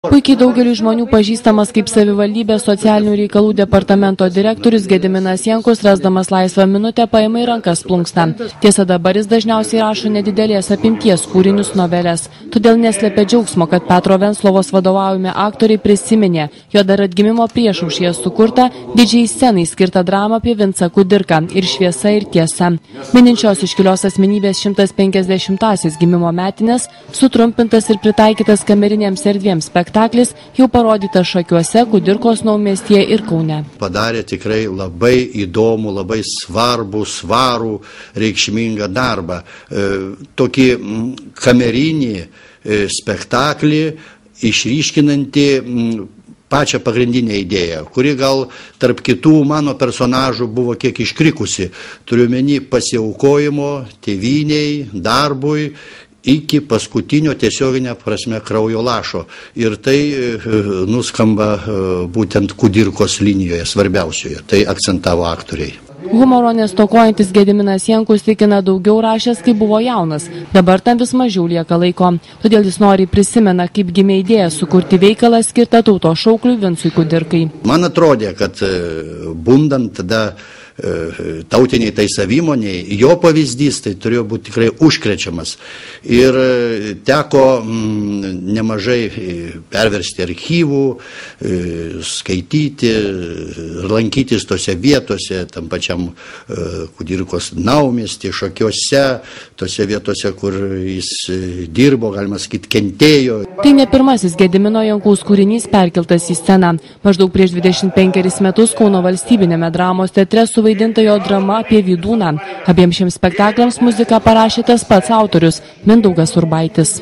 Puikiai daugeliu žmonių pažįstamas kaip savivaldybės socialinių reikalų departamento direktorius Gediminas Jankus, rasdamas laisvą minutę, paima į rankas plunksną. Tiesa, dabar jis dažniausiai rašo nedidelės apimties kūrinius novelės. Todėl neslėpia džiaugsmo, kad Petro Venclovos vadovaujami aktoriai prisiminė jo dar atgimimo priešaušryje sukurtą didžiai scenai skirtą dramą apie Vincą Kudirką ir Šviesa ir tiesa. Mininčios iškilios asmenybės 150-asis gimimo metinės, sutrumpintas ir pritaikytas kamerinėms erdvėms spektaklis jau parodytas Šakiuose, Kudirkos naumiestyje ir Kaune. Padarė tikrai labai įdomų, labai svarų, reikšmingą darbą. Tokį kamerinį spektaklį išryškinantį pačią pagrindinę idėją, kuri gal tarp kitų mano personažų buvo kiek iškrikusi. Turiu omeny pasiaukojimo tėvynei, darbui, iki paskutinio tiesioginė prasme kraujo lašo. Ir tai nuskamba būtent Kudirkos linijoje, svarbiausioje. Tai akcentavo aktoriai. Humoro nestokojantis Gediminas Jankus tikina daugiau rašęs, kai buvo jaunas. Dabar tam vis mažiau lieka laiko. Todėl jis nori prisimena, kaip gimė idėja sukurti veikalą skirtą tautos šaukliui Vincui Kudirkai. Man atrodė, kad bundant tada tautiniai tai savimoniai, jo pavyzdys tai turėjo būti tikrai užkrečiamas. Ir teko nemažai perversti archyvų, skaityti, lankytis tose vietose, tam pačiam Kudirkos naumiesty, Šakiuose, tose vietose, kur jis dirbo, galima sakyti, kentėjo. Tai ne pirmasis Gedimino Jankaus kūrinys perkeltas į sceną. Maždaug prieš 25 metus Kauno valstybinėme dramos teatre suvaidinta jo drama apie Vydūną. Abiems šiems spektakliams muziką parašė tas pats autorius Mindaugas Urbaitis.